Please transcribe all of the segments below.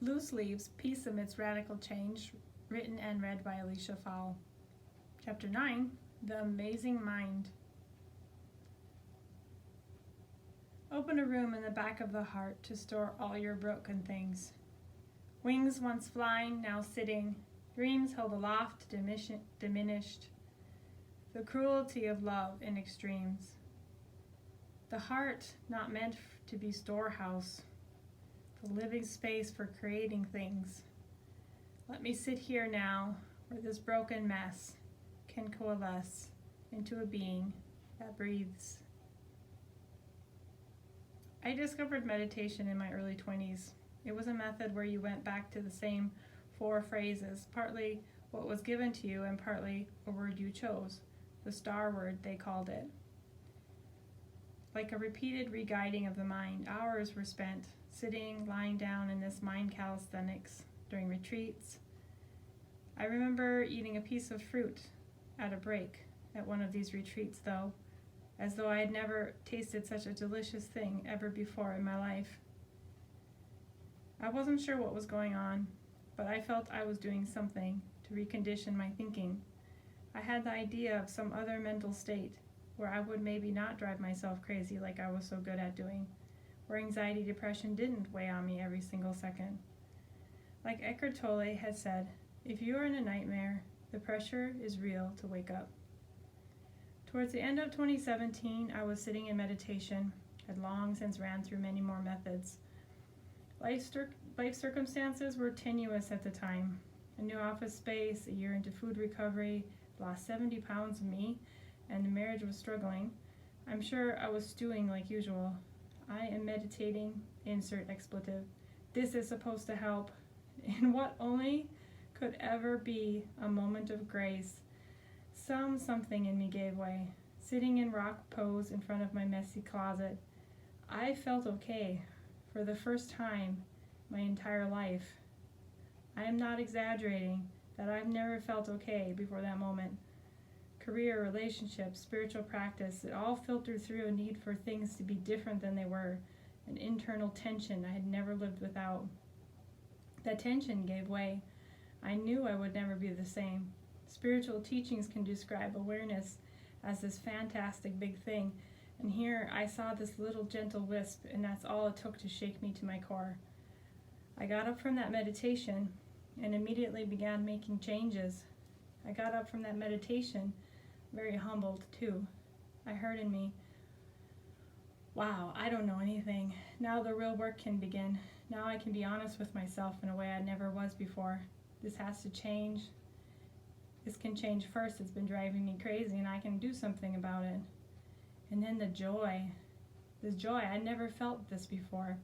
Loose Leaves, Peace Amidst Radical Change, written and read by Alicia Fowle. Chapter 9, The Amazing Mind. Open a room in the back of the heart to store all your broken things. Wings once flying, now sitting, dreams held aloft, diminished. The cruelty of love in extremes. The heart not meant to be storehouse, the living space for creating things. Let me sit here now, where this broken mess can coalesce into a being that breathes. I discovered meditation in my early 20s. It was a method where you went back to the same 4 phrases, partly what was given to you and partly a word you chose, the star word they called it. Like a repeated re-guiding of the mind, hours were spent sitting, lying down in this mind calisthenics during retreats. I remember eating a piece of fruit at a break at one of these retreats, though, as though I had never tasted such a delicious thing ever before in my life. I wasn't sure what was going on, but I felt I was doing something to recondition my thinking. I had the idea of some other mental state where I would maybe not drive myself crazy like I was so good at doing, where anxiety, depression didn't weigh on me every single second. Like Eckhart Tolle had said, if you are in a nightmare, the pressure is real to wake up. Towards the end of 2017, I was sitting in meditation, had long since ran through many more methods. Life circumstances were tenuous at the time. A new office space, a year into food recovery, lost 70 pounds of me, and the marriage was struggling. I'm sure I was stewing like usual. I am meditating, insert expletive. This is supposed to help. In what only could ever be a moment of grace, something in me gave way. Sitting in rock pose in front of my messy closet, I felt okay for the first time my entire life. I am not exaggerating that I've never felt okay before that moment. Career, relationships, spiritual practice, it all filtered through a need for things to be different than they were, an internal tension I had never lived without. That tension gave way. I knew I would never be the same. Spiritual teachings can describe awareness as this fantastic big thing, and here I saw this little gentle wisp, and that's all it took to shake me to my core. I got up from that meditation and immediately began making changes. I got up from that meditation very humbled too. I heard in me, wow, I don't know anything. Now the real work can begin. Now I can be honest with myself in a way I never was before. This has to change. This can change first. It's been driving me crazy and I can do something about it. And then the joy. This joy, I never felt this before.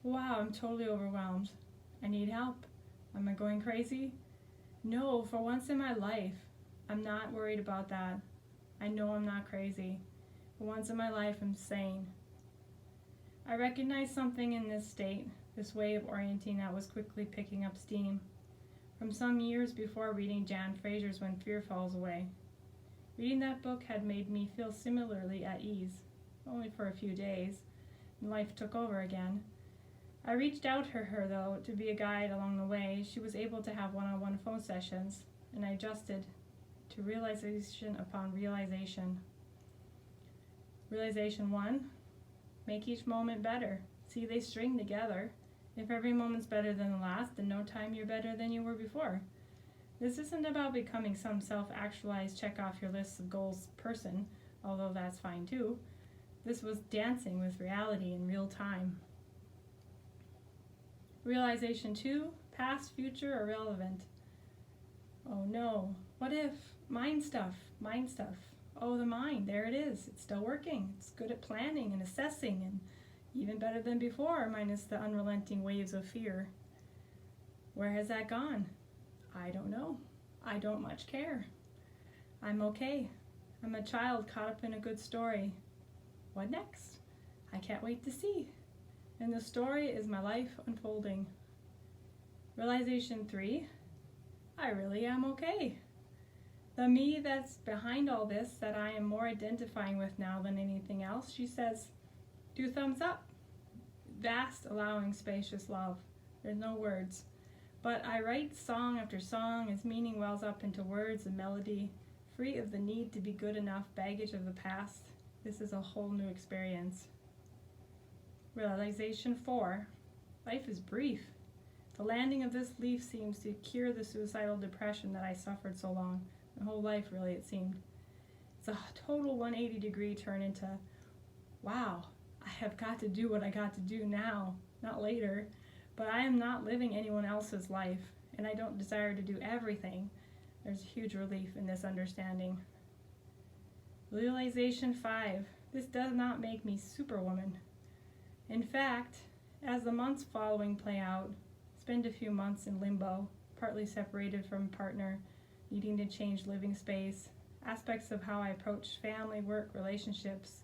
Wow, I'm totally overwhelmed. I need help. Am I going crazy? No, for once in my life, I'm not worried about that. I know I'm not crazy. For once in my life, I'm sane. I recognized something in this state, this way of orienting that was quickly picking up steam. From some years before reading Jan Fraser's When Fear Falls Away. Reading that book had made me feel similarly at ease, only for a few days, and life took over again. I reached out to her, though, to be a guide along the way. She was able to have one-on-one phone sessions, and I adjusted to realization upon realization. Realization 1, make each moment better. See, they string together. If every moment's better than the last, in no time you're better than you were before. This isn't about becoming some self-actualized check-off-your-list of goals person, although that's fine too. This was dancing with reality in real time. Realization 2, past, future, irrelevant. Oh no, what if? Mind stuff. Oh, the mind, there it is. It's still working. It's good at planning and assessing and even better than before, minus the unrelenting waves of fear. Where has that gone? I don't know. I don't much care. I'm okay. I'm a child caught up in a good story. What next? I can't wait to see. And the story is my life unfolding. Realization 3, I really am okay. The me that's behind all this, that I am more identifying with now than anything else, she says, 2 thumbs up. Vast, allowing, spacious love. There's no words. But I write song after song as meaning wells up into words and melody, free of the need to be good enough baggage of the past. This is a whole new experience. Realization 4. Life is brief. The landing of this leaf seems to cure the suicidal depression that I suffered so long. My whole life, really, it seemed. It's a total 180-degree turn into, wow, I have got to do what I got to do now, not later. But I am not living anyone else's life, and I don't desire to do everything. There's huge relief in this understanding. Realization 5. This does not make me Superwoman. In fact, as the months following play out, spend a few months in limbo, partly separated from a partner, needing to change living space, aspects of how I approach family, work, relationships,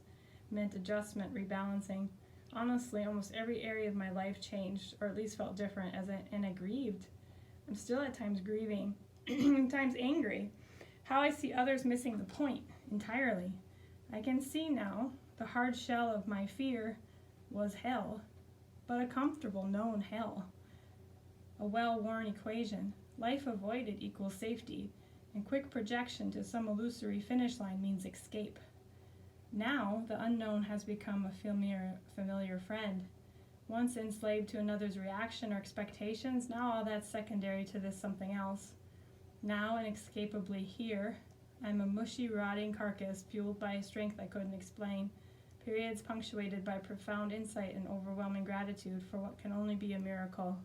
meant adjustment, rebalancing. Honestly, almost every area of my life changed, or at least felt different, and I grieved. I'm still at times grieving, at times angry. How I see others missing the point entirely. I can see now the hard shell of my fear was hell, but a comfortable known hell. A well-worn equation. Life avoided equals safety, and quick projection to some illusory finish line means escape. Now, the unknown has become a familiar friend. Once enslaved to another's reaction or expectations, now all that's secondary to this something else. Now, inescapably here, I'm a mushy, rotting carcass fueled by a strength I couldn't explain, periods punctuated by profound insight and overwhelming gratitude for what can only be a miracle.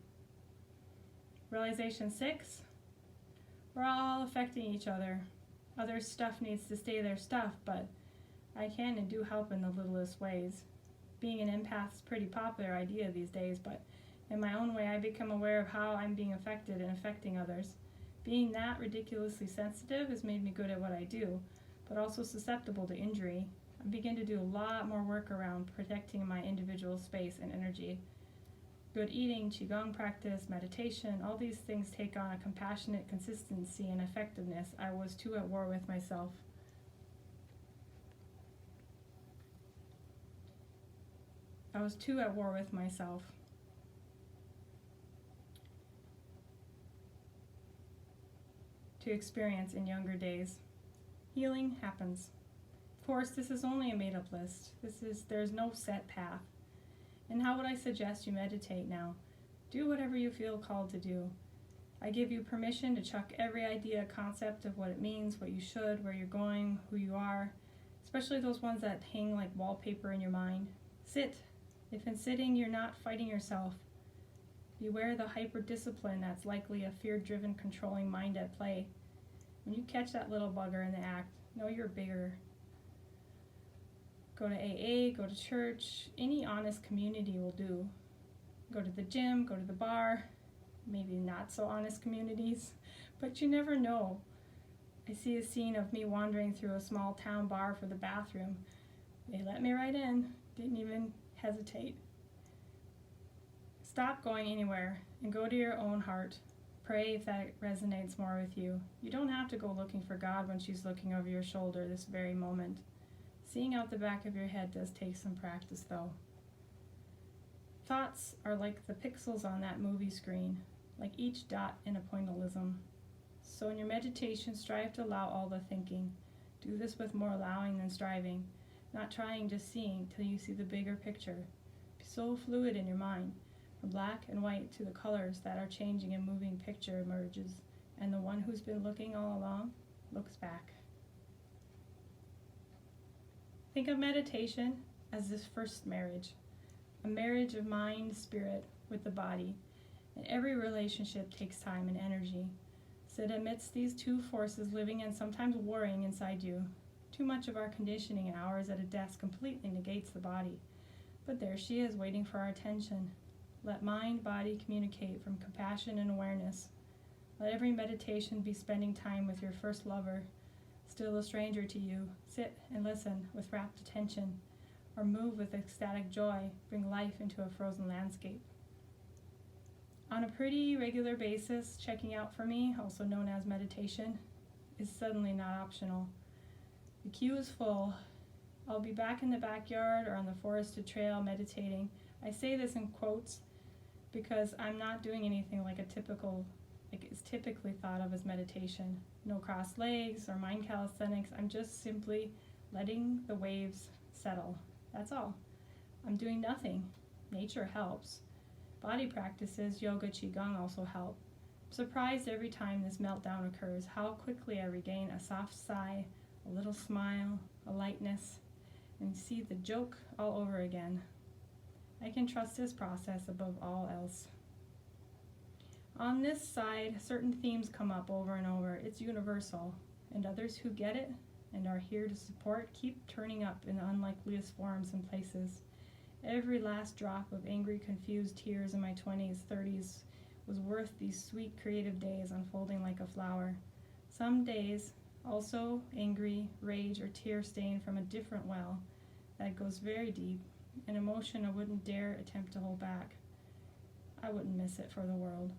Realization 6. We're all affecting each other. Other stuff needs to stay their stuff, but I can and do help in the littlest ways. Being an empath is a pretty popular idea these days, but in my own way I become aware of how I'm being affected and affecting others. Being that ridiculously sensitive has made me good at what I do, but also susceptible to injury. I begin to do a lot more work around protecting my individual space and energy. Good eating, qigong practice, meditation, all these things take on a compassionate consistency and effectiveness I was too at war with myself. To experience in younger days. Healing happens. Of course, this is only a made-up list. There's no set path. And how would I suggest you meditate now? Do whatever you feel called to do. I give you permission to chuck every idea, concept of what it means, what you should, where you're going, who you are, especially those ones that hang like wallpaper in your mind. Sit. If in sitting you're not fighting yourself, beware the hyper-discipline that's likely a fear-driven, controlling mind at play. When you catch that little bugger in the act, know you're bigger. Go to AA, go to church, any honest community will do. Go to the gym, go to the bar, maybe not so honest communities, but you never know. I see a scene of me wandering through a small town bar for the bathroom. They let me right in, didn't even hesitate. Stop going anywhere and go to your own heart. Pray if that resonates more with you. You don't have to go looking for God when she's looking over your shoulder this very moment. Seeing out the back of your head does take some practice, though. Thoughts are like the pixels on that movie screen, like each dot in a pointillism. So in your meditation, strive to allow all the thinking. Do this with more allowing than striving, not trying, just seeing till you see the bigger picture. Be so fluid in your mind. From black and white to the colors that are changing and moving picture emerges, and the one who's been looking all along looks back. Think of meditation as this first marriage, a marriage of mind, spirit with the body, and every relationship takes time and energy. Sit amidst these two forces living and sometimes warring inside you. Too much of our conditioning and hours at a desk completely negates the body, but there she is waiting for our attention. Let mind, body communicate from compassion and awareness. Let every meditation be spending time with your first lover, still a stranger to you. Sit and listen with rapt attention, or move with ecstatic joy, bring life into a frozen landscape. On a pretty regular basis, checking out for me, also known as meditation, is suddenly not optional. The queue is full. I'll be back in the backyard or on the forested trail meditating. I say this in quotes because I'm not doing anything like it's typically thought of as meditation. No crossed legs or mind calisthenics. I'm just simply letting the waves settle. That's all. I'm doing nothing. Nature helps. Body practices, yoga, qigong also help. I'm surprised every time this meltdown occurs how quickly I regain a soft sigh, a little smile, a lightness, and see the joke all over again. I can trust this process above all else. On this side, certain themes come up over and over. It's universal, and others who get it and are here to support keep turning up in the unlikeliest forms and places. Every last drop of angry, confused tears in my 20s, 30s was worth these sweet, creative days unfolding like a flower. Some days, also angry, rage, or tear stained from a different well that goes very deep, an emotion I wouldn't dare attempt to hold back. I wouldn't miss it for the world.